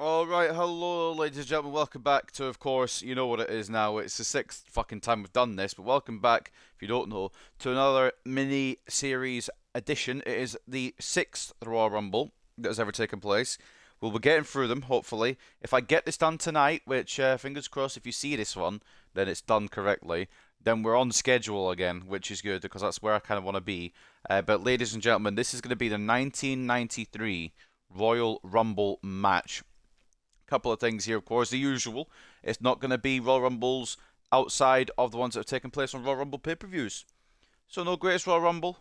Alright, hello ladies and gentlemen, welcome back to, of course, you know what it is now, it's the sixth fucking time we've done this, but welcome back, if you don't know, to another mini-series edition. It is the sixth Royal Rumble that has ever taken place. We'll be getting through them, hopefully. If I get this done tonight, which, fingers crossed, if you see this one, then it's done correctly, then we're on schedule again, which is good, because that's where I kind of want to be. But ladies and gentlemen, this is going to be the 1993 Royal Rumble match. Couple of things here, of course, the usual. It's not going to be Royal Rumbles outside of the ones that have taken place on Royal Rumble pay-per-views. So no Greatest Royal Rumble,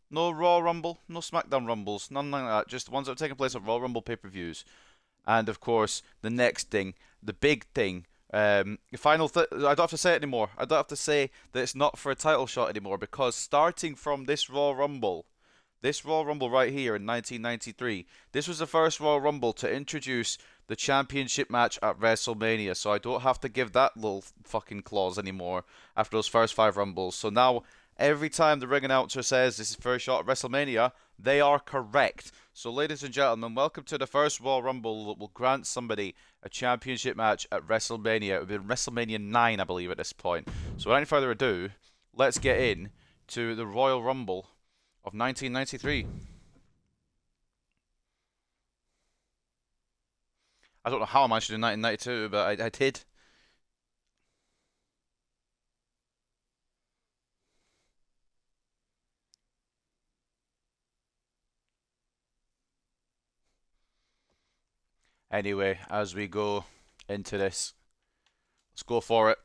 no Raw Rumble, no SmackDown Rumbles, none like that. Just the ones that have taken place on Royal Rumble pay-per-views. And of course, the next thing, the big thing, I don't have to say it anymore. I don't have to say that it's not for a title shot anymore, because starting from this Royal Rumble right here in 1993, this was the first Royal Rumble to introduce the championship match at WrestleMania, so I don't have to give that little fucking clause anymore after those first 5 Rumbles. So now, every time the ring announcer says this is first shot at WrestleMania, they are correct. So ladies and gentlemen, welcome to the first Royal Rumble that will grant somebody a championship match at WrestleMania. It would be WrestleMania 9, I believe, at this point. So without any further ado, let's get in to the Royal Rumble of 1993. I don't know how I managed to do 1992, but I did. Anyway, as we go into this, let's go for it.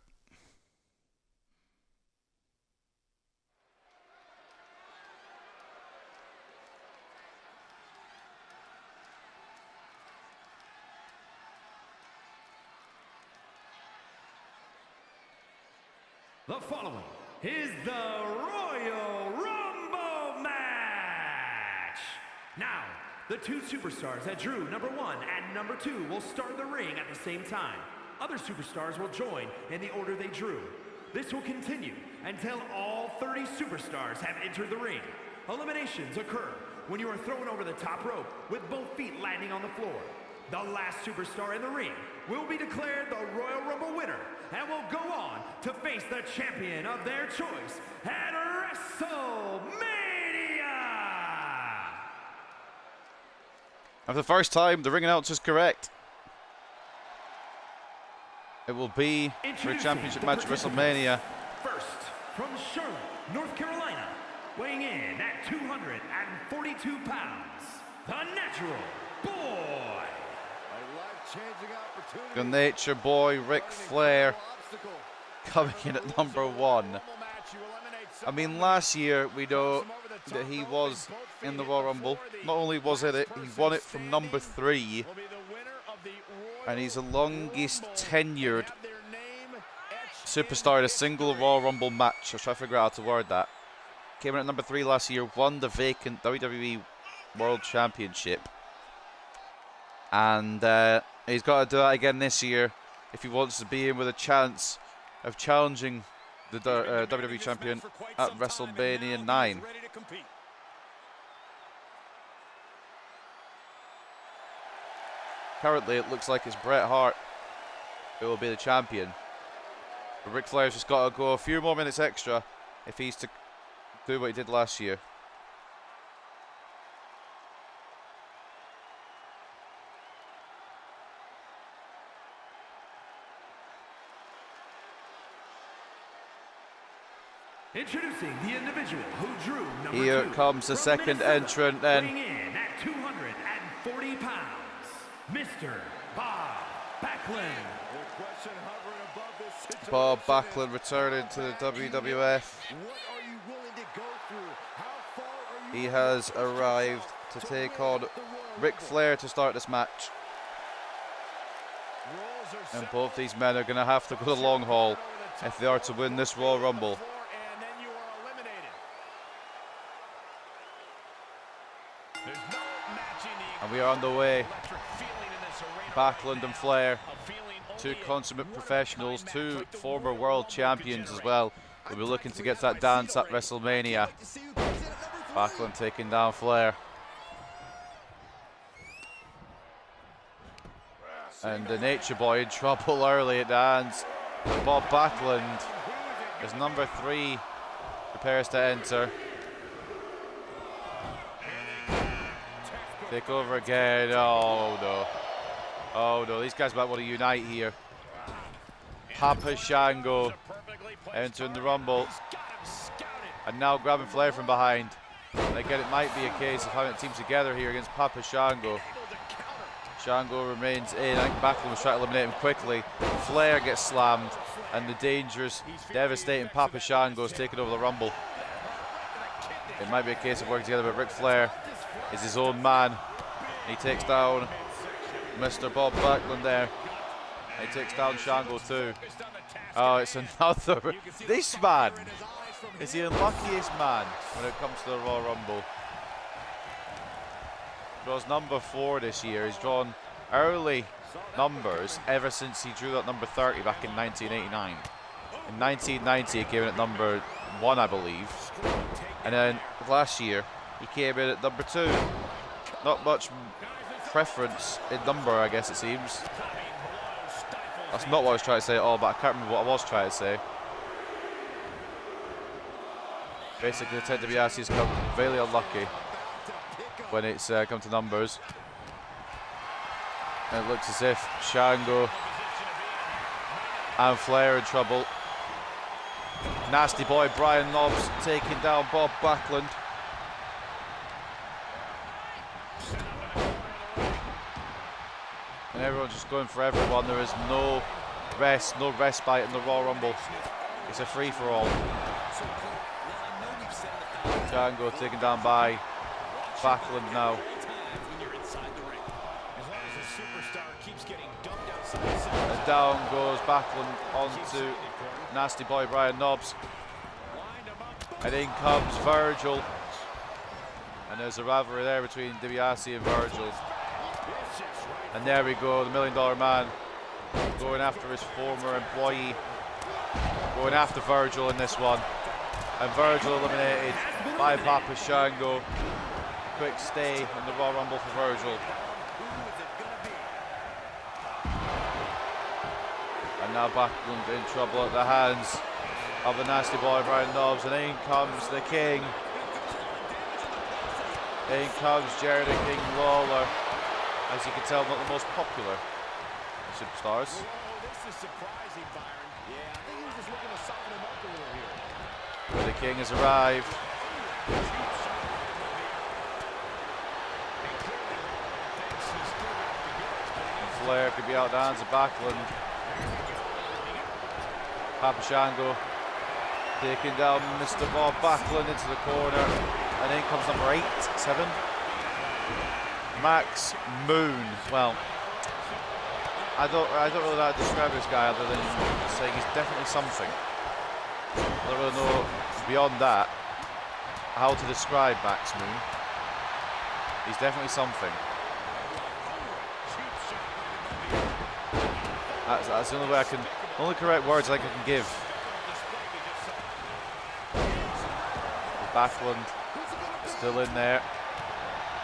The following is the Royal Rumble match. Now, the 2 superstars that drew number 1 and number 2 will start the ring at the same time. Other superstars will join in the order they drew. This will continue until all 30 superstars have entered the ring. Eliminations occur when you are thrown over the top rope with both feet landing on the floor. The last superstar in the ring will be declared the Royal Rumble winner and will go on to face the champion of their choice at WrestleMania! And for the first time, the ring announcer is correct. It will be for a championship match at WrestleMania. First, from Charlotte, North Carolina, weighing in at 242 pounds, the Natural Boy. The Nature Boy, Ric Flair, coming in at number 1. I mean, last year we know that he was in the Royal Rumble. Not only was it, he won it from number 3, and he's the longest tenured superstar in a single Royal Rumble match. I'll try to figure out how to word that. Came in at number 3 last year, won the vacant WWE World Championship. And he's got to do that again this year if he wants to be in with a chance of challenging the WWE Champion at WrestleMania 9. Currently, it looks like it's Bret Hart who will be the champion. But Ric Flair's just got to go a few more minutes extra if he's to do what he did last year. Introducing the individual who drew number 2. Here comes the second entrant then. Weighing in at 240 pounds, Mr. Bob Backlund. Bob Backlund returning to the WWF. He has arrived to take on Ric Flair to start this match. And both these men are going to have to go the long haul if they are to win this Royal Rumble. And we are on the way. Backlund and Flair, 2 consummate professionals, 2 former world champions as well. We'll be looking to get that dance at WrestleMania. Backlund taking down Flair. And the Nature Boy in trouble early at the hands of Bob Backlund as number 3 prepares to enter. Take over again. Oh no. Oh no, these guys might want to unite here. Papa Shango entering the Rumble. And now grabbing Flair from behind. And again, it might be a case of having teams together here against Papa Shango. Shango remains in. I think Backlund was trying to eliminate him quickly. Flair gets slammed. And the dangerous, devastating Papa Shango is taking over the Rumble. It might be a case of working together, but Ric Flair is his own man. He takes down Mr. Bob Backlund there. And he takes down Shango too. Oh, it's another. This man is the unluckiest man when it comes to the Royal Rumble. Draws number 4 this year. He's drawn early numbers ever since he drew that number 30 back in 1989. In 1990 he came in at number 1, I believe. And then last year he came in at number 2. Not much preference in number, I guess it seems. That's not what I was trying to say at all, but I can't remember what I was trying to say. Basically, the Ted DiBiase has come really unlucky when it's come to numbers. And it looks as if Shango and Flair are in trouble. Nasty Boy Brian Knobbs taking down Bob Backlund. And everyone's just going for everyone. There is no rest, no respite in the Royal Rumble. It's a free-for-all. Shango taken down by Backlund now. And down goes Backlund onto Nasty Boy Brian Knobbs. And in comes Virgil. And there's a rivalry there between DiBiase and Virgil. And there we go, the $1 Million Man going after his former employee. Going after Virgil in this one. And Virgil eliminated by Papa Shango. Quick stay in the Royal Rumble for Virgil. And now Backlund in trouble at the hands of the Nasty Boy Brian Knobbs. And in comes the King. In comes Jerry the King Lawler. As you can tell, not the most popular of superstars. Whoa, this is surprising, Byron. Yeah, I think he was just looking to soften him up a little here. The King has arrived. And Flair could be out the hands of Backlund. Papa Shango taking down Mr. Bob Backlund into the corner. And in comes number 8, 7. Max Moon. Well, I don't really know how to describe this guy other than saying he's definitely something. I don't really know beyond that how to describe Max Moon. He's definitely something. That's the only way the only correct words I think I can give. Backlund still in there.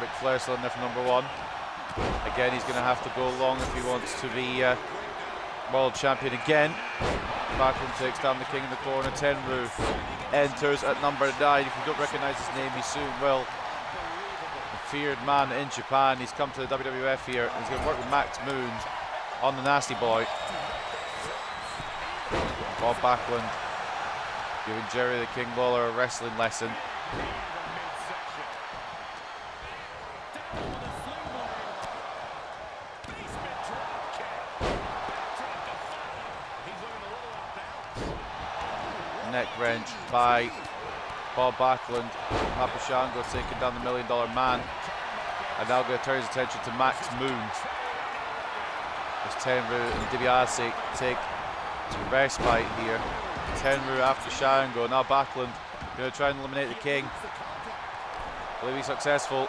Ric Flair still in there for number 1. Again, he's going to have to go long if he wants to be world champion again. Backlund takes down the King in the corner. Tenryu enters at number 9. If you don't recognize his name, he soon will. A feared man in Japan. He's come to the WWF here. He's going to work with Max Moon on the Nasty Boy. Bob Backlund giving Jerry the King Lawler a wrestling lesson. Neck wrench by Bob Backlund. Papa Shango taking down the $1 Million Man. And now going to turn his attention to Max Moon. As Tenryu and DiBiase take some respite here. Tenryu after Shango. Now Backlund going to try and eliminate the King. Will he be successful?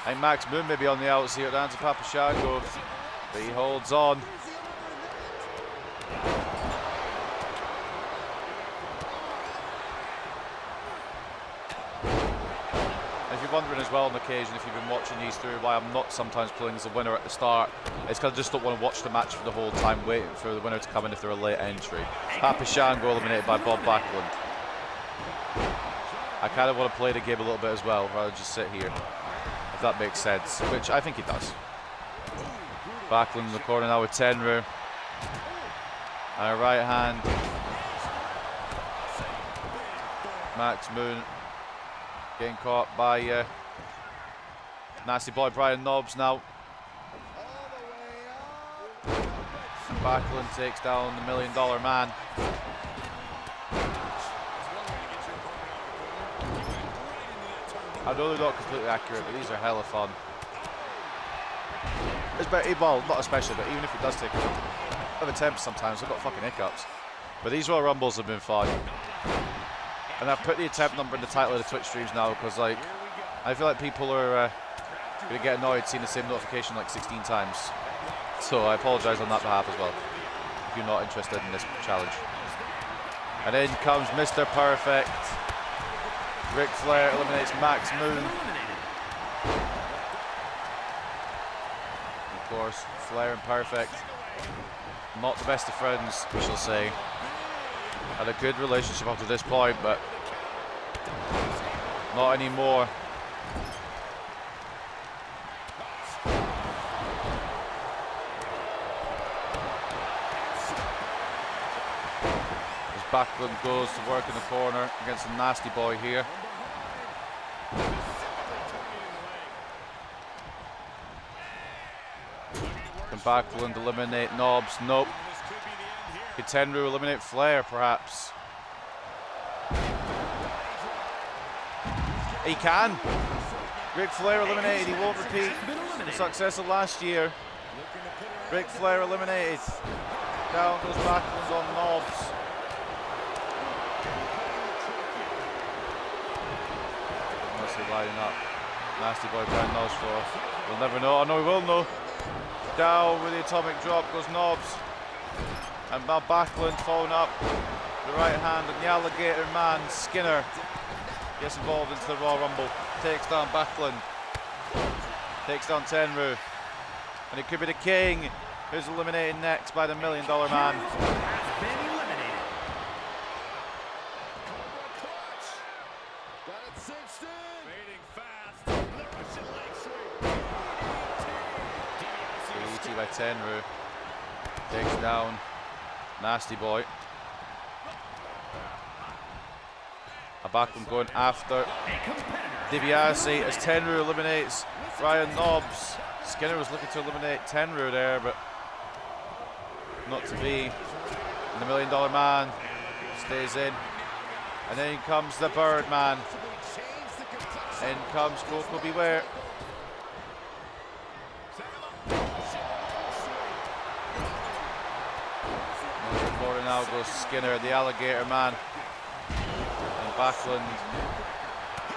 I think Max Moon may be on the outs here at the hands of Papa Shango. But he holds on. wondering as well on occasion, if you've been watching these through, why I'm not sometimes pulling as a winner at the start, it's because I just don't want to watch the match for the whole time, waiting for the winner to come in if they're a late entry. Happy Shango eliminated by Bob Backlund. I kind of want to play the game a little bit as well, rather than just sit here, if that makes sense, which I think he does. Backlund in the corner now with Tenryu. And a right hand. Max Moon getting caught by Nasty Boy Brian Knobbs now. Backlund takes down the $1 Million Man. I know they're not completely accurate, but these are hella fun. Well, not especially, but even if it does take a bit of attempts sometimes, I've got fucking hiccups. But these Royal Rumbles have been fun. And I've put the attempt number in the title of the Twitch streams now because, like, I feel like people are going to get annoyed seeing the same notification like 16 times. So I apologise on that behalf as well, if you're not interested in this challenge. And in comes Mr. Perfect. Ric Flair eliminates Max Moon. Of course, Flair and Perfect, not the best of friends, we shall say. Had a good relationship up to this point, but not anymore. As Backlund goes to work in the corner against the Nasty Boy here. Can Backlund eliminate Knobbs? Nope. Could Tenryu eliminate Flair, perhaps? He can. Ric Flair eliminated. He won't repeat the success of last year. Ric Flair eliminated. Down goes Backlund on Knobbs. Mostly lining up. Nasty Boy Brian Knobbs for. We'll never know. Oh no, we will know. Down with the atomic drop goes Knobbs. And now Backlund following up the right hand, and the Alligator Man, Skinner, gets involved into the Royal Rumble. Takes down Backlund. Takes down Tenryu. And it could be the King who's eliminated next by the $1 Million Man. DDT by Tenryu. Takes down Nasty Boy. A Backlund going after DiBiase as Tenryu eliminates Brian Knobbs. Skinner was looking to eliminate Tenryu there, but not to be. And the $1 Million Man stays in. And then comes the Birdman. In comes Coco Beware. Now goes Skinner, the Alligator Man, and Backlund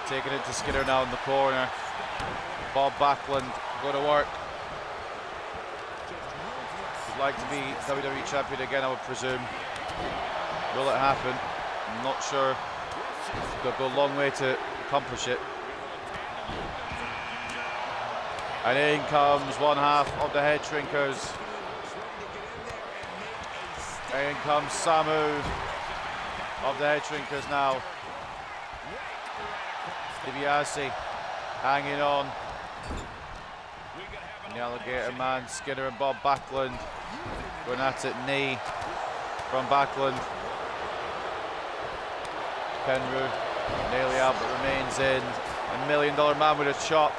taking it to Skinner now in the corner. Bob Backlund go to work. Would like to be WWE champion again, I would presume. Will it happen? I'm not sure. They'll go a long way to accomplish it. And in comes one half of the Head Shrinkers. In comes Samu of the Head Shrinkers now. DiBiase hanging on. And the Alligator Man, Skinner and Bob Backlund going at it. Knee from Backlund. Tenryu nearly out but remains in. A $1 Million Man with a chop.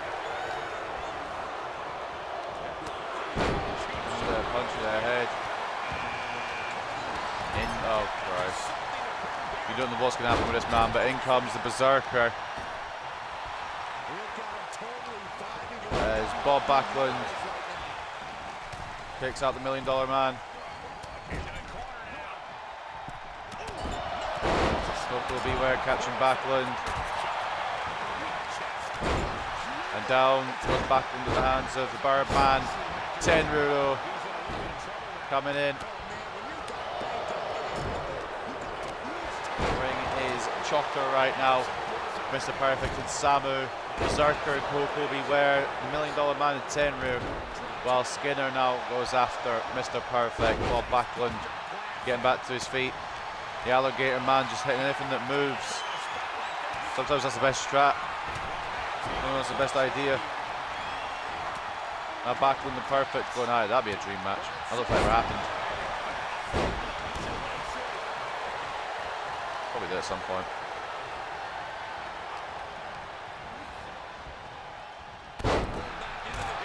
And a punch to their head. Oh Christ. You don't know what's going to happen with this man, but in comes the Berserker. As Bob Backlund picks out the $1 Million Man. Coco Beware catching Backlund. And down goes Backlund to the hands of the Birdman. Tenryu coming in. Chocker right now. Mr. Perfect and Samu, Berserker and Koko Beware, the $1 Million Man and Tenryu, while Skinner now goes after Mr. Perfect. Bob Backlund getting back to his feet. The Alligator Man just hitting anything that moves. Sometimes that's the best strat. Sometimes that's the best idea. Now Backlund and Perfect going at it. That'd be a dream match. I don't know if that ever happened. Probably did at some point.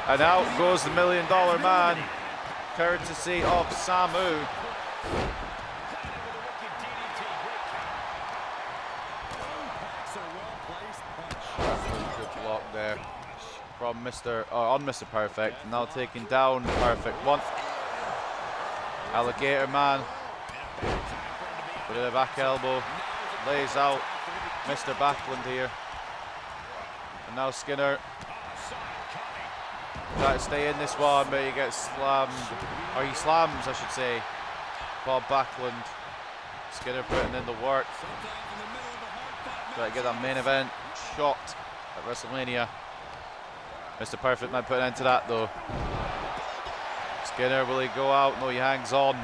And out goes the $1 Million Man, courtesy of Samu. Good block there from on Mr. Perfect. Now taking down Perfect. One. Alligator Man with a back elbow. Lays out Mr. Backlund here. And now Skinner. Try to stay in this one, but he gets slammed. Or he slams, I should say. Bob Backlund. Skinner putting in the work. Try to get that main event shot at WrestleMania. Mr. Perfect might put an end to that though. Skinner, will he go out? No, he hangs on.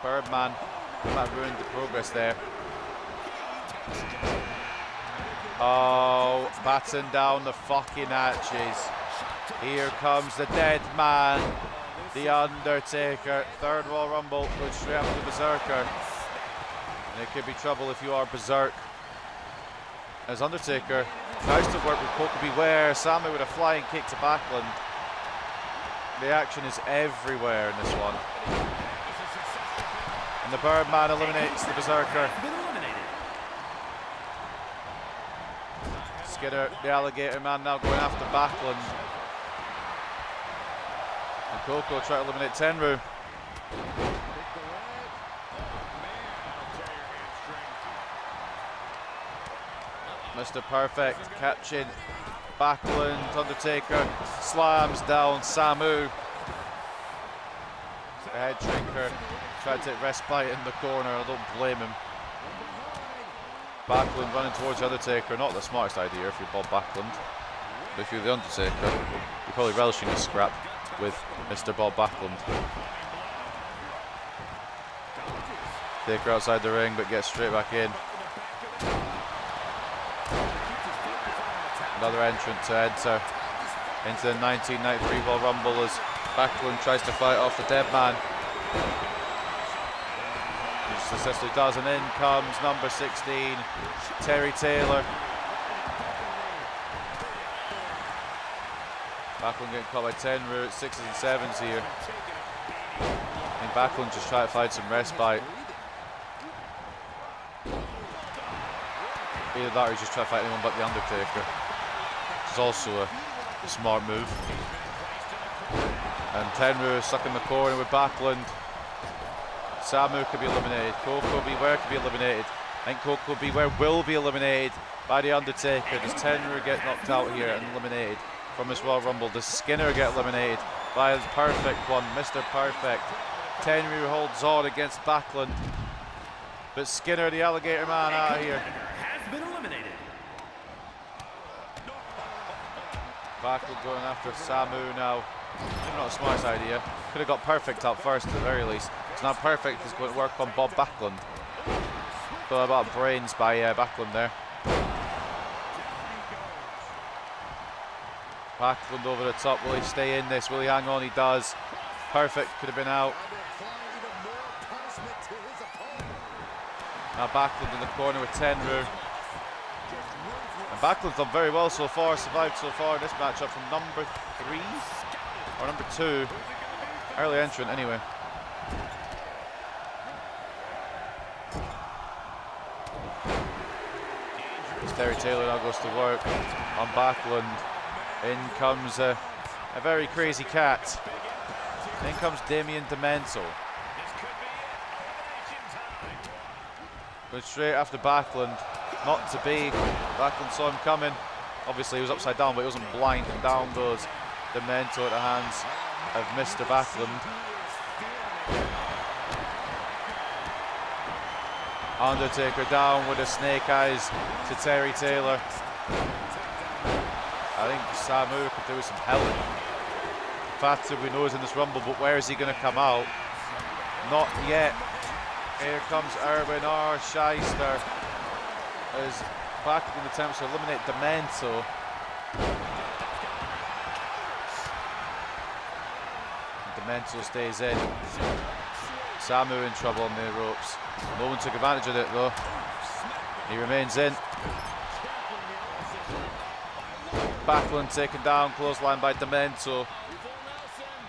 Birdman might ruin the progress there. Oh, batten down the fucking arches. Here comes the dead man, The Undertaker. Third Royal Rumble, goes straight after the Berserker. And it could be trouble if you are Berserk. As Undertaker tries to work with Koko Beware, Samu with a flying kick to Backlund. The action is everywhere in this one. And the Birdman eliminates the Berserker. Skinner, the Alligator Man, now going after Backlund. And Koko trying to eliminate Tenryu. Mr. Perfect catching Backlund. Undertaker slams down Samu. The head drinker tried to take respite in the corner. I don't blame him. Backlund running towards the Undertaker. Not the smartest idea if you're Bob Backlund. But if you're the Undertaker, you're probably relishing a scrap with Mr. Bob Backlund. Taker outside the ring, but gets straight back in. Another entrant to enter into the 1993 Royal Rumble as Backlund tries to fight off the dead man. He successfully does, and in comes number 16, Terry Taylor. Backlund getting caught by Tenryu at 6s and 7s here. I think Backlund just trying to find some respite. Either that or he's just trying to fight anyone but the Undertaker. Also a smart move. And Tenryu is stuck in the corner with Backlund. Samu could be eliminated. Koko Beware could be eliminated. I think Koko Beware will be eliminated by the Undertaker. Does Tenryu get knocked out here and eliminated from this Royal Rumble? Does Skinner get eliminated by the perfect one, Mr. Perfect? Tenryu holds on against Backlund, but Skinner, the Alligator Man, out of here. Has been eliminated. Backlund going after Samu now. Not the smartest idea. Could have got Perfect out first at the very least. So now Perfect is going to work on Bob Backlund. Thought about brains by Backlund there. Backlund over the top. Will he stay in this? Will he hang on? He does. Perfect could have been out. Now Backlund in the corner with Tenryu. And Backlund's done very well so far, survived so far in this matchup from number 3 or number 2. Early entrant anyway. Terry Taylor now goes to work on Backlund. In comes a very crazy cat. In comes Damien Demento. Going straight after Backlund. Not to be. Backlund saw him coming. Obviously he was upside down, but he wasn't blind. And down goes Demento at the hands of Mr. Backlund. Undertaker down with the snake eyes to Terry Taylor. I think Samu could do with some help. Fatu we know is in this Rumble, but where is he going to come out? Not yet. Here comes Erwin R. Shyster as Backlund attempts to eliminate Demento. Demento stays in. Samu in trouble on the ropes. No one took advantage of it though. He remains in. Backlund taken down, clothesline by Demento.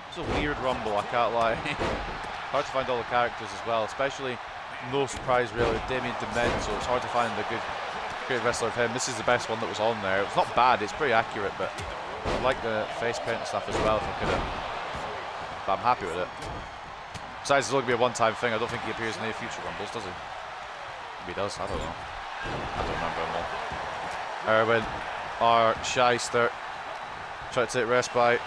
It's a weird Rumble, I can't lie. Hard to find all the characters as well, especially, no surprise really, Damien Demento. It's hard to find a great wrestler of him. This is the best one that was on there. It's not bad, it's pretty accurate, but I like the face paint and stuff as well if I could have. But I'm happy with it. Besides, it's only going to be a one-time thing. I don't think he appears in any future Rumbles, does he? Maybe he does, I don't know. I don't remember him all. Erwin R. Shyster try to take respite.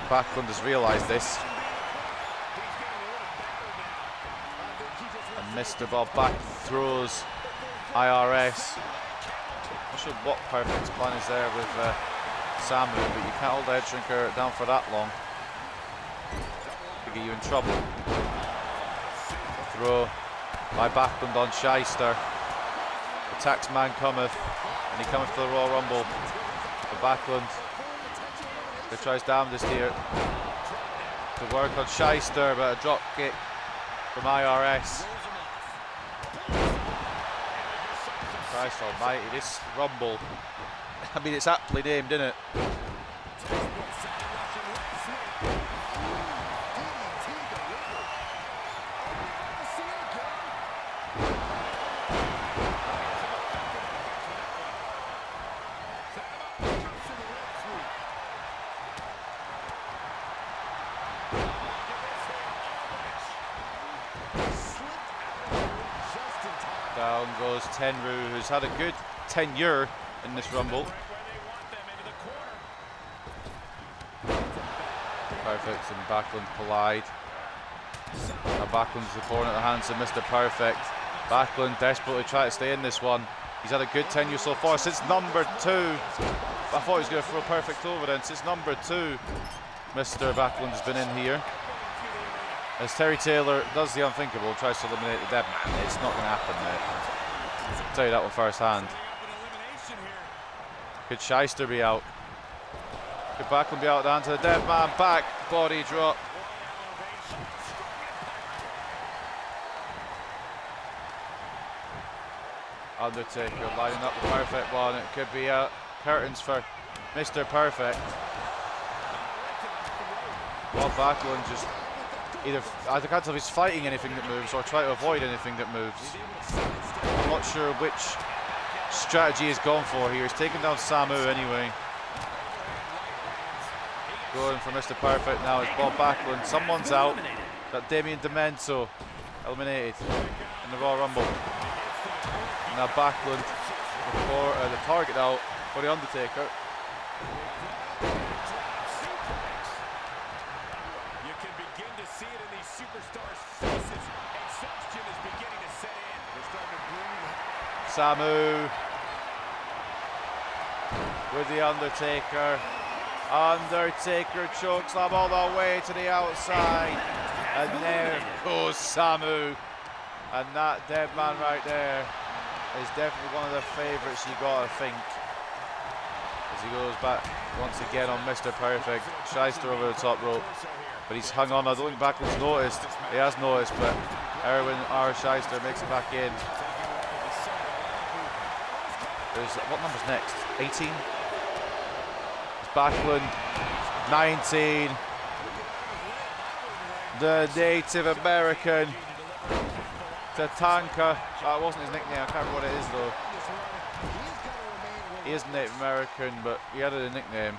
Backlund has realised this. And Mr. Bob back throws IRS. Not sure what Perfect's plan is there with Samu, but you can't hold the head shrinker down for that long. Could get you in trouble. Throw by Backlund on Shyster. The taxman cometh, and he cometh to the Royal Rumble. The Backlund, he tries down this here to work on Shyster, but a drop kick from IRS. Christ almighty, this Rumble, I mean, it's aptly named, isn't it? Down goes Tenryu, who's had a good tenure in this Rumble. Perfect and Backlund collide. Now Backlund's reporting at the hands of Mr. Perfect. Backlund desperately trying to stay in this one. He's had a good tenure so far since number 2. I thought he was going to throw Perfect over then. Since number 2, Mr. Backlund has been in here. As Terry Taylor does the unthinkable, tries to eliminate the dead man. It's not going to happen, mate. I'll tell you that one first hand. Could Shyster be out? Could Backlund be out down to the dead man? Back, body drop. Undertaker lining up the perfect one. It could be curtains for Mr. Perfect. Well, Backlund just either, I can't tell if he's fighting anything that moves or trying to avoid anything that moves. I'm not sure which strategy he's gone for here. He's taken down Samu anyway. Going for Mr. Perfect now is Bob Backlund. Someone's out. Got Damien Demento eliminated in the Royal Rumble. Now Backlund for the target out for the Undertaker. You can begin to see it in these superstars' faces. Exhaustion is beginning to set in. They're starting to breathe. Samu with the Undertaker. Undertaker chokeslam all the way to the outside. And there goes Samu. And that dead man right there is definitely one of the favourites you gotta think. As he goes back once again on Mr. Perfect. Shyster over the top rope. But he's hung on. I don't think Backlund's noticed. He has noticed, but Erwin R. Shyster makes it back in. There's, what number's next? 18? It's Backlund. 19. The Native American Tatanka. That wasn't his nickname. I can't remember what it is though. He is Native American, but he had a nickname.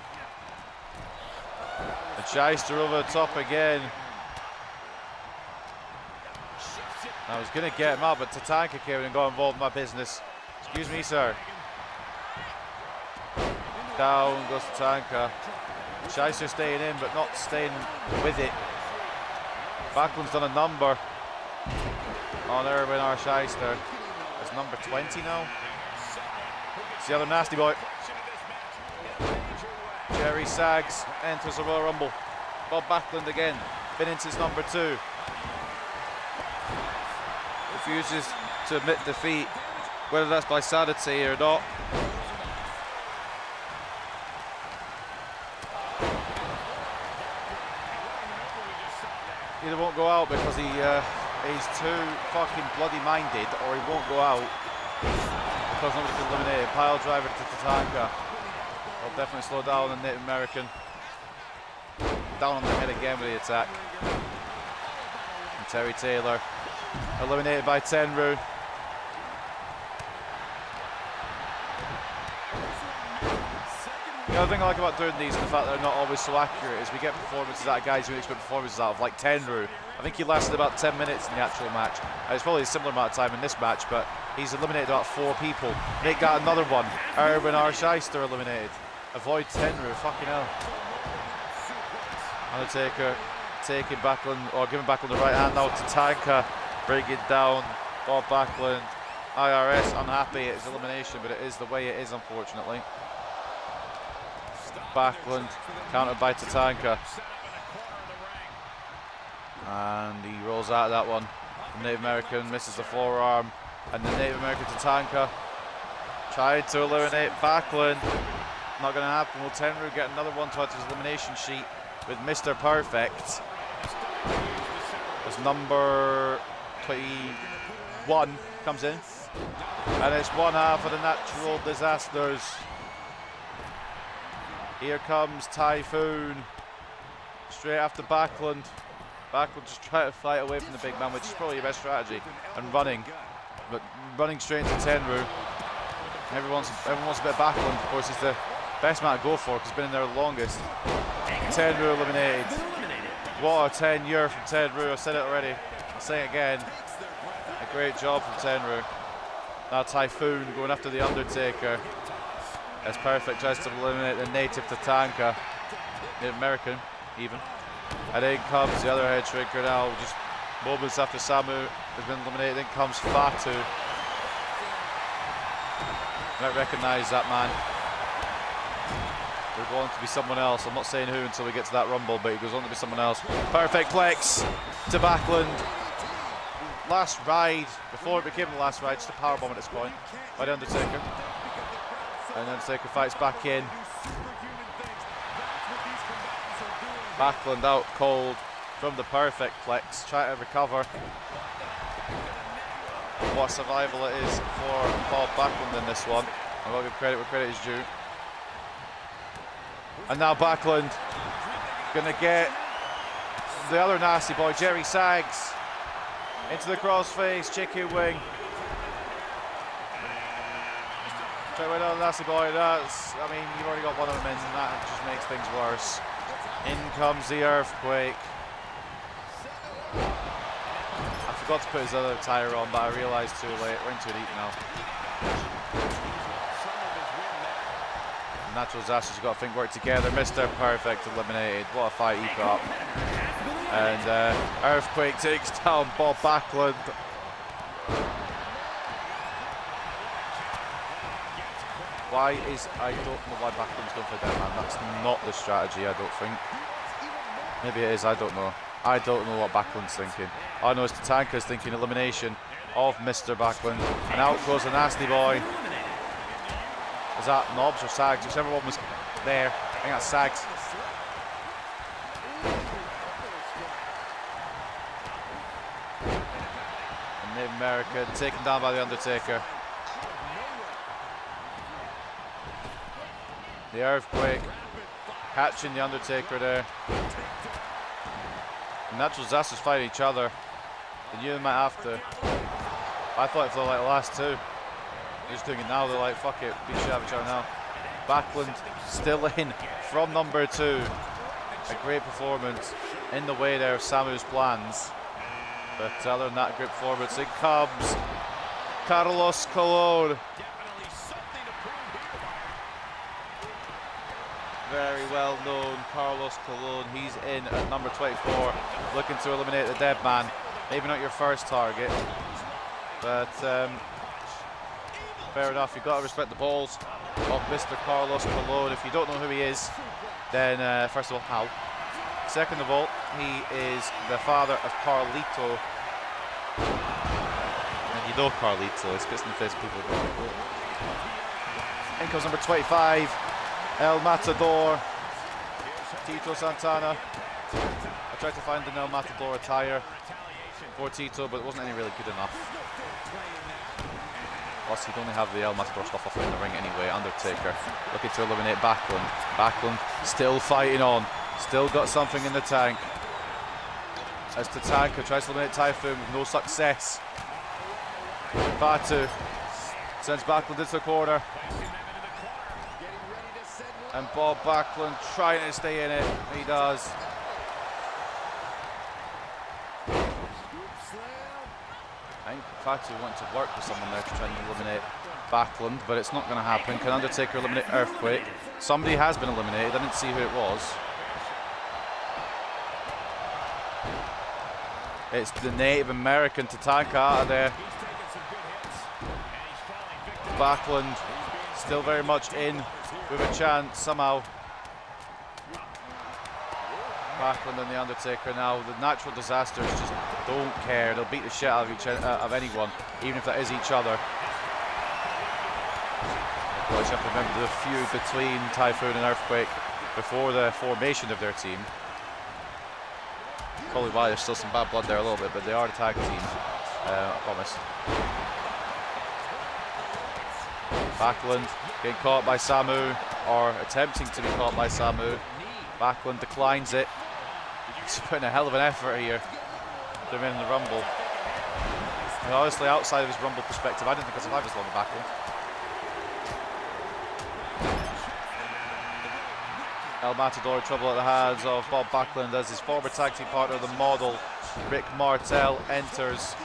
And Shyster over the top again. I was going to get him out, but Tatanka came in and got involved in my business. Excuse me, sir. Down goes Tatanka. Shyster staying in, but not staying with it. Backlund's done a number on Erwin R. Shyster. number 20 now. It's the other nasty boy. Jerry Sags enters the Royal Rumble. Bob Backlund again, been in since number 2. Refuses to admit defeat, whether that's by sanity or not. Either won't go out because he's too fucking bloody minded, or he won't go out because nobody can eliminate him. Pile driver to Tatanka. Will definitely slow down the Native American. Down on the head again with the attack. And Terry Taylor eliminated by Tenryu. The other thing I like about doing these, and the fact that they're not always so accurate, is we get performances out of guys who expect performances out of, like Tenryu. I think he lasted about 10 minutes in the actual match. It's probably a similar amount of time in this match, but he's eliminated about 4 people. Nick got another one. Erwin R. Shyster eliminated. Avoid Tenryu, fucking hell. Undertaker taking Backlund, or giving Backlund the right hand now to Tatanka, bringing down Bob Backlund. IRS unhappy at his elimination, but it is the way it is, unfortunately. Backlund countered by Tatanka, and he rolls out of that one. The Native American misses the forearm, and the Native American Tatanka tried to eliminate Backlund. Not going to happen. Will Tenryu get another one to add to his elimination sheet with Mr. Perfect? As number 21 comes in, and it's one half of the Natural Disasters. Here comes Typhoon, straight after Backlund. Backlund just trying to fight away from the big man, which is probably your best strategy, and running, but running straight into Tenryu. Everyone wants a bit of Backlund. Of course, he's the best man to go for because he's been in there the longest. Tenryu eliminated. What a tenure from Tenryu. I said it already. I'll say it again. A great job from Tenryu. Now Typhoon going after the Undertaker. As Perfect tries to eliminate the native Tatanka, Native American even. And in comes the other head shrinker now, just moments after Samu has been eliminated. In comes Fatu. You might recognise that man. They're going to be someone else. I'm not saying who until we get to that Rumble, but he goes on to be someone else. Perfect Plex to Backlund. Last ride, before it became the last ride, just a powerbomb at this point by the Undertaker. And Undertaker fights back in. Backlund out cold from the Perfect Plex, trying to recover. What survival it is for Bob Backlund in this one. I'll give credit where credit is due. And now Backlund gonna get the other nasty boy, Jerry Sags, into the crossface, chicken wing. Try to win out the nasty boy. That's, I mean, you've already got one of them in, and that just makes things worse. In comes the Earthquake. I forgot to put his other tire on, but I realised too late. We're in too deep now. Natural Disasters, you've got to think work together. Mr. Perfect eliminated. What a fight he put up. And Earthquake takes down Bob Backlund. I don't know why Backlund's going for a dead man. That's not the strategy, I don't think. Maybe it is, I don't know. I don't know what Backlund's thinking. All I know is Tatanka's thinking elimination of Mr. Backlund. And out goes the nasty boy. Is that Knobs or Sags? Whichever one was there. I think that's Sags. And Native American taken down by the Undertaker. The Earthquake catching the Undertaker there. The Natural Disasters fight each other. And you might have to. I thought it was like the last two. They're just doing it now. They're like, fuck it, beat shit out of each other now. Backlund still in from number 2. A great performance in the way there of Samu's plans. But other than that great performance, it comes Carlos Colon. Very well known Carlos Colon. He's in at number 24, looking to eliminate the dead man. Maybe not your first target, but Fair enough, you've got to respect the balls of Mr. Carlos Colon. If you don't know who he is, then first of all, how? Second of all, he is the father of Carlito. And you know Carlito, it's spits in the face of people going. In comes number 25, El Matador, Tito Santana. I tried to find an El Matador attire for Tito, but it wasn't any really good enough. Plus, he'd only have the El Matador stuff off in the ring anyway. Undertaker looking to eliminate Backlund. Backlund still fighting on. Still got something in the tank. As Tatanka tries to eliminate Typhoon with no success. Fatu sends Backlund into the corner. And Bob Backlund trying to stay in it. He does. I think Fatu wanted to work with someone there to try and eliminate Backlund, but it's not going to happen. Can Undertaker eliminate Earthquake? Somebody has been eliminated. I didn't see who it was. It's the Native American Tatanka out of there. Backlund still very much in with a chance somehow. Backlund and the Undertaker now. The natural disasters just don't care. They'll beat the shit out of anyone, even if that is each other. Of course, you have to remember the feud between Typhoon and Earthquake before the formation of their team. Probably why there's still some bad blood there a little bit, but they are the tag team. I promise. Backlund getting caught by Samu, or attempting to be caught by Samu. Backlund declines it. He's putting a hell of an effort here to remain in the Rumble. And honestly, outside of his Rumble perspective, I didn't think I survived as long as Backlund. El Matador in trouble at the hands of Bob Backlund as his former tag team partner, the Model, Rick Martel, enters.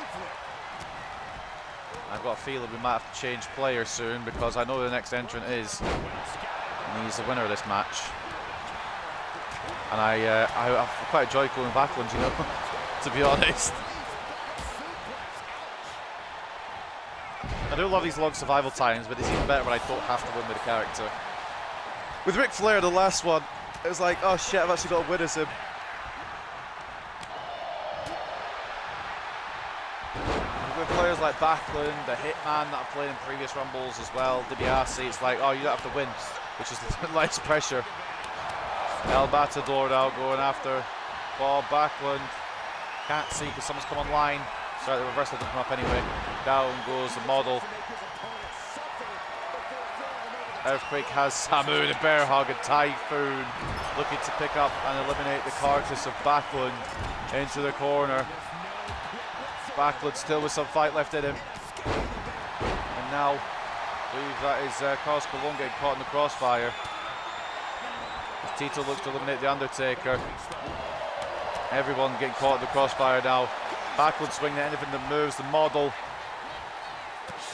I've got a feeling we might have to change players soon because I know the next entrant is. And he's the winner of this match. And I quite enjoy going Backlund, you know, to be honest. I do love these long survival times, but it's even better when I don't have to win with a character. With Ric Flair, the last one, it was like, oh shit, I've actually got to win as him. With players like Backlund, the Hitman that I've played in previous Rumbles as well, DiBiase, it's like, oh, you don't have to win, which is less pressure. El Matador now going after Bob Backlund. Can't see because someone's come online. Sorry, the reversal didn't come up anyway. Down goes the Model. Earthquake has Samu, the bear hug, and Typhoon looking to pick up and eliminate the carcass of Backlund into the corner. Backlund still with some fight left in him. And now, I believe that is Carlos Colon getting caught in the crossfire. As Tito looks to eliminate the Undertaker. Everyone getting caught in the crossfire now. Backlund swinging at anything that moves, the Model.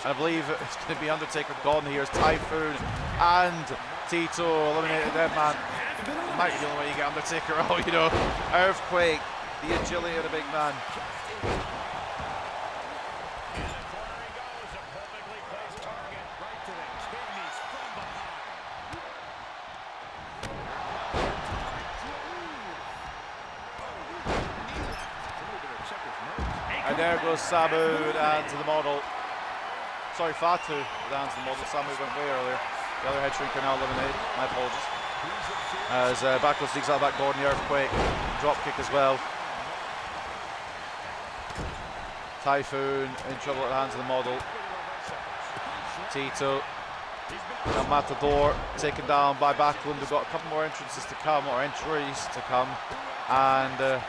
And I believe it's going to be Undertaker gone here as Typhoon and Tito eliminated the dead man. It might be the only way you get Undertaker out, you know. Earthquake, the agility of the big man. And there goes Samu and to the Model. Sorry, Fatu down to the Model. Samu went way earlier. The other head shrinker now eliminated. My apologies. As Backlund sneaks out back door in the Earthquake. Drop kick as well. Typhoon in trouble at the hands of the Model. Tito. And Matador taken down by Backlund. We've got a couple more entrances to come, or entries to come. And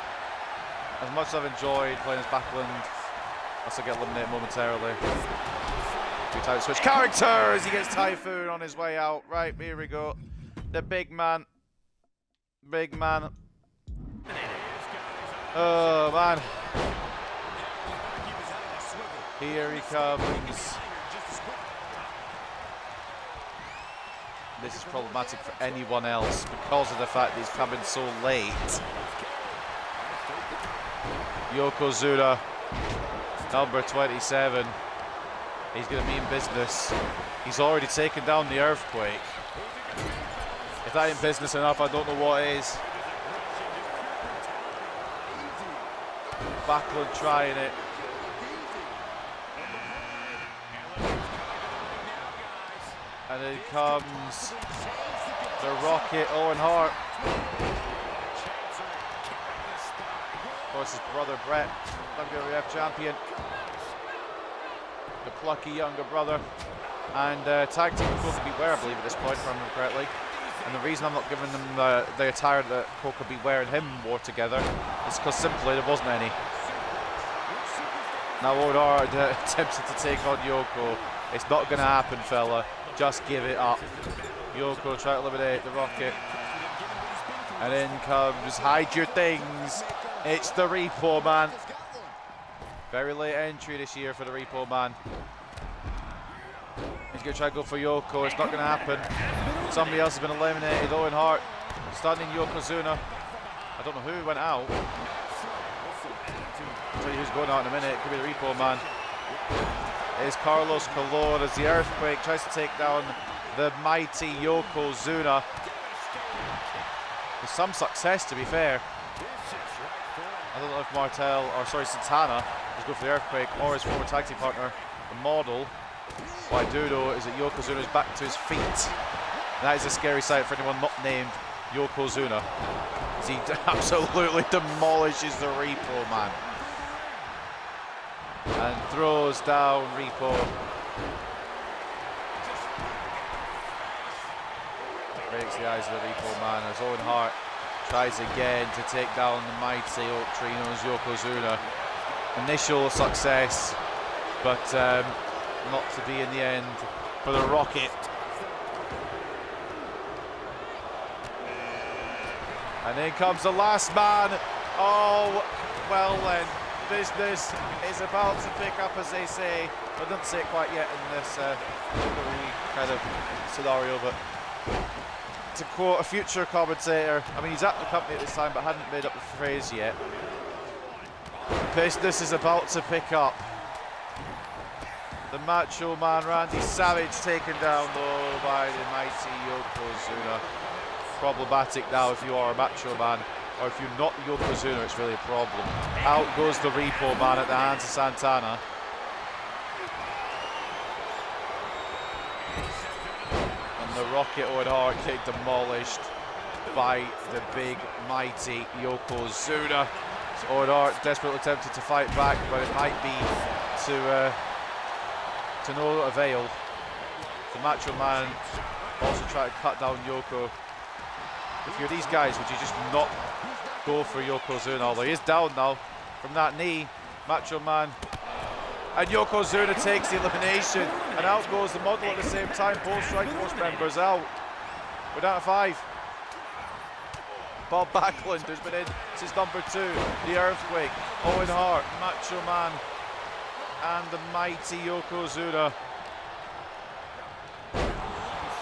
as much as I've enjoyed playing as Backlund, I also get eliminated momentarily. Two-time switch characters. He gets Typhoon on his way out. Right, here we go. The big man. Big man. Oh, man. Here he comes. This is problematic for anyone else because of the fact that he's coming so late. Yokozuna, number 27. He's going to mean business. He's already taken down the Earthquake. If that ain't business enough, I don't know what is. Backlund trying it. And then comes the Rocket, Owen Hart. Of course, his brother Brett, WWF champion. The plucky younger brother. And tag team Cole Could Be Wear, I believe, at this point, if I remember correctly. And the reason I'm not giving them the attire that Cole Could Be Wear and him wore together is because simply there wasn't any. Now Owen Hart attempted to take on Yoko. It's not going to happen, fella. Just give it up. Yoko try to eliminate the Rocket. And in comes Hide Your Things. It's the Repo Man. Very late entry this year for the Repo Man. He's going to try to go for Yoko. It's not going to happen. Somebody else has been eliminated. Owen Hart stunning Yokozuna. I don't know who went out. I'll tell you who's going out in a minute. It could be the Repo Man. It's Carlos Colon as the Earthquake tries to take down the mighty Yokozuna. With some success, to be fair. I don't know if Santana is going for the Earthquake or his former tag team partner, the Model. What I do know is that Yokozuna is back to his feet. And that is a scary sight for anyone not named Yokozuna, as he absolutely demolishes the Repo Man. And throws down Repo. Breaks the eyes of the Repo Man as Owen Hart tries again to take down the mighty oak tree known as Yokozuna. Initial success, but not to be in the end for the Rocket. And in comes the last man. Oh, well then. Business is about to pick up, as they say. I didn't say it quite yet in this kind of scenario, but to quote a future commentator, I mean, he's at the company at this time, but hadn't made up the phrase yet. Business is about to pick up. The Macho Man Randy Savage taken down though by the mighty Yokozuna. Problematic now if you are a Macho Man. Or if you're not Yokozuna, it's really a problem. Out goes the Repo Man at the hands of Santana. And the Rocket Owen Hart get demolished by the big, mighty Yokozuna. Owen Hart desperately attempted to fight back, but it might be to no avail. The Macho Man also tried to cut down Yoko. If you're these guys, would you just not go for Yokozuna? Although he is down now from that knee. Macho Man. And Yokozuna takes the elimination. And out goes the Model at the same time. Both Strike Force members out. We're down to 5. Bob Backlund has been in since number 2. The Earthquake. Owen Hart. Macho Man. And the mighty Yokozuna.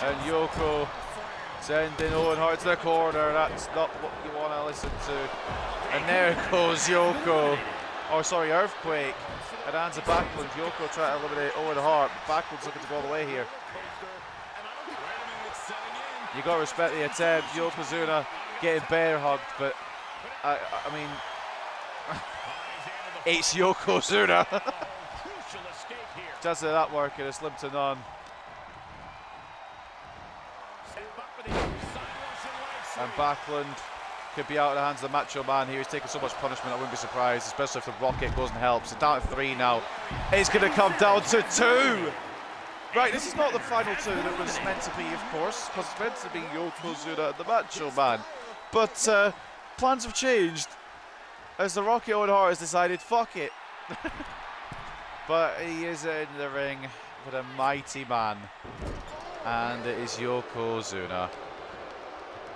And Yoko sending Owen Hart to the corner. That's not what you want to listen to. And there goes Yoko. Oh, sorry, Earthquake. At hands of Backlund. Yoko trying to eliminate Owen Hart. Backlund's looking to go all the way here. You got to respect the attempt. Yokozuna getting bear hugged, but I mean, it's Yokozuna. Chances of that working is slim to none. And Backlund could be out of the hands of the Macho Man here. He's taking so much punishment, I wouldn't be surprised, especially if the Rocket goes and helps. It's down to 3 now. It's going to come down to 2. Right, this is not the final 2 that was meant to be, of course, because it's meant to be Yokozuna and the Macho Man. But plans have changed as the Rocket Owen Hart has decided, fuck it. But he is in the ring with a mighty man, and it is Yokozuna.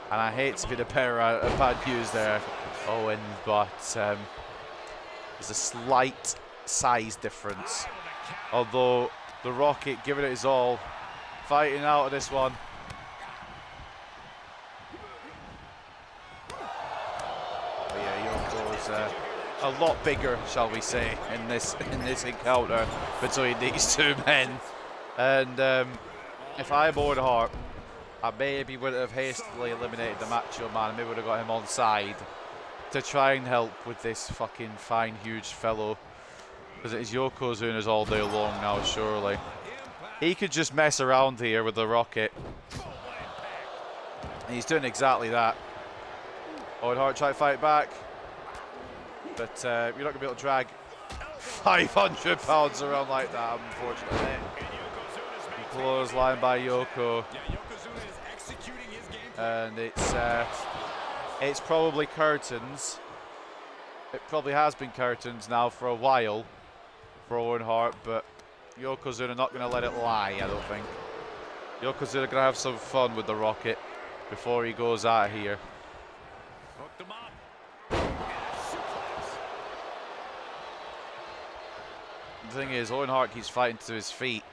And I hate to be the bearer of bad news there, Owen, but there's a slight size difference. Although the Rocket giving it his all, fighting out of this one. But yeah, Yoko's a lot bigger, shall we say, in this encounter between these two men. And if I'm Owen Hart, I maybe would have hastily eliminated the Macho Man. Maybe would have got him on side to try and help with this fucking fine, huge fellow. Because it is Yokozuna's all day long now, surely. He could just mess around here with the Rocket. And he's doing exactly that. Owen Hart try to fight back. But you're not going to be able to drag 500 pounds around like that, unfortunately. Clothesline by Yoko. And it's probably curtains. It probably has been curtains now for a while for Owen Hart, but Yokozuna not going to let it lie, I don't think. Yokozuna going to have some fun with the Rocket before he goes out of here. The thing is, Owen Hart keeps fighting to his feet.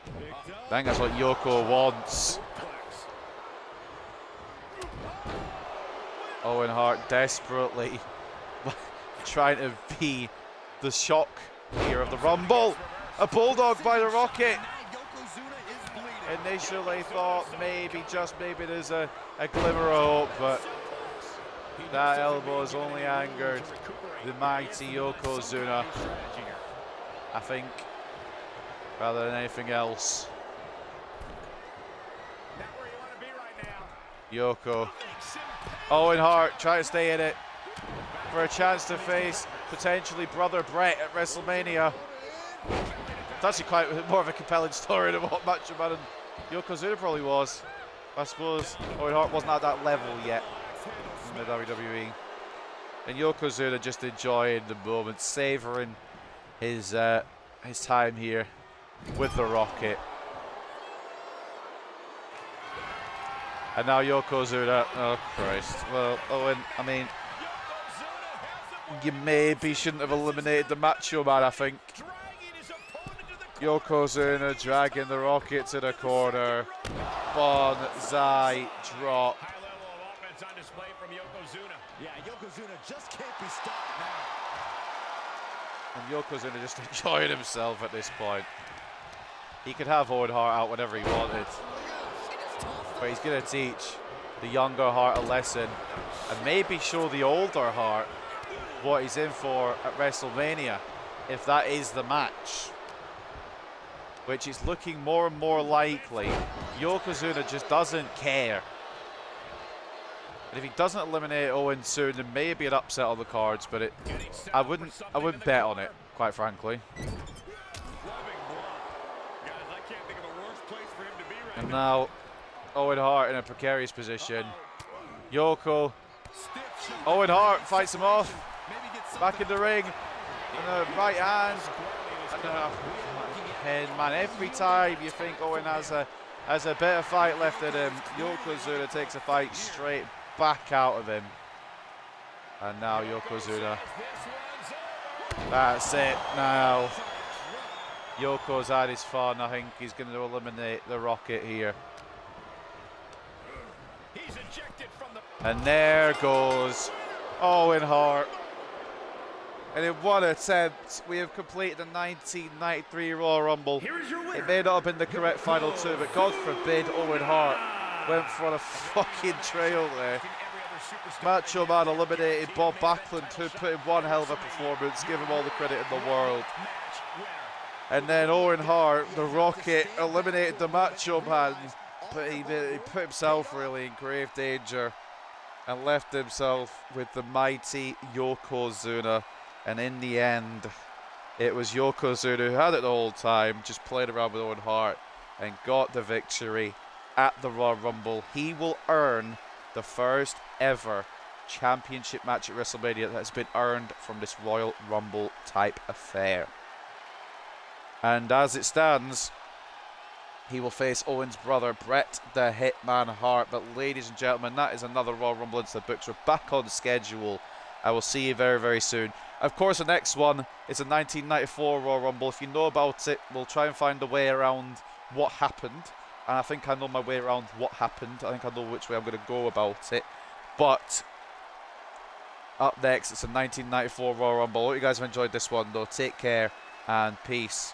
I think that's what Yoko wants. Owen Hart desperately trying to be the shock here of the Rumble. A bulldog by the Rocket. Initially thought maybe, just maybe there's a glimmer of hope, but that elbow has only angered the mighty Yokozuna, I think, rather than anything else. Yoko. Owen Hart trying to stay in it for a chance to face potentially brother Brett at WrestleMania. It's actually quite more of a compelling story than what Macho Man and Yokozuna probably was. I suppose Owen Hart wasn't at that level yet in the WWE. And Yokozuna just enjoying the moment, savouring his time here with the Rocket. And now Yokozuna, oh Christ. Well, Owen, I mean, you maybe shouldn't have eliminated the Macho Man, I think. Yokozuna dragging the Rocket to the corner. Bonsai drop. And Yokozuna just enjoying himself at this point. He could have Owen Hart out whenever he wanted. But he's going to teach the younger Hart a lesson and maybe show the older Hart what he's in for at WrestleMania, if that is the match, which is looking more and more likely. Yokozuna just doesn't care. And if he doesn't eliminate Owen soon, there may be an upset on the cards, but I wouldn't bet on it, quite frankly. And now Owen Hart in a precarious position. Yoko. Owen Hart fights him off. Back in the ring. And the right hand. And man, every time you think Owen has a bit of fight left in him, Yokozuna takes a fight straight back out of him. And now Yokozuna. That's it now. Yoko's had his fun. I think he's going to eliminate the Rocket here. And there goes Owen Hart. And in one attempt, we have completed the 1993 Royal Rumble. It may not have been the correct final two, but God forbid Owen Hart went for a fucking trail there. Macho Man eliminated Bob Backlund, who put in one hell of a performance. Give him all the credit in the world. And then Owen Hart, the Rocket, eliminated the Macho Man. But he put himself really in grave danger and left himself with the mighty Yokozuna. And in the end, it was Yokozuna who had it the whole time, just played around with Owen Hart and got the victory at the Royal Rumble. He will earn the first ever championship match at WrestleMania that has been earned from this Royal Rumble type affair. And as it stands, he will face Owen's brother, Bret the Hitman Hart. But ladies and gentlemen, that is another Royal Rumble into the books. We're back on schedule. I will see you very, very soon. Of course, the next one is a 1994 Royal Rumble. If you know about it, we'll try and find a way around what happened. And I think I know my way around what happened. I think I know which way I'm going to go about it. But up next, it's a 1994 Royal Rumble. I hope you guys have enjoyed this one, though. Take care and peace.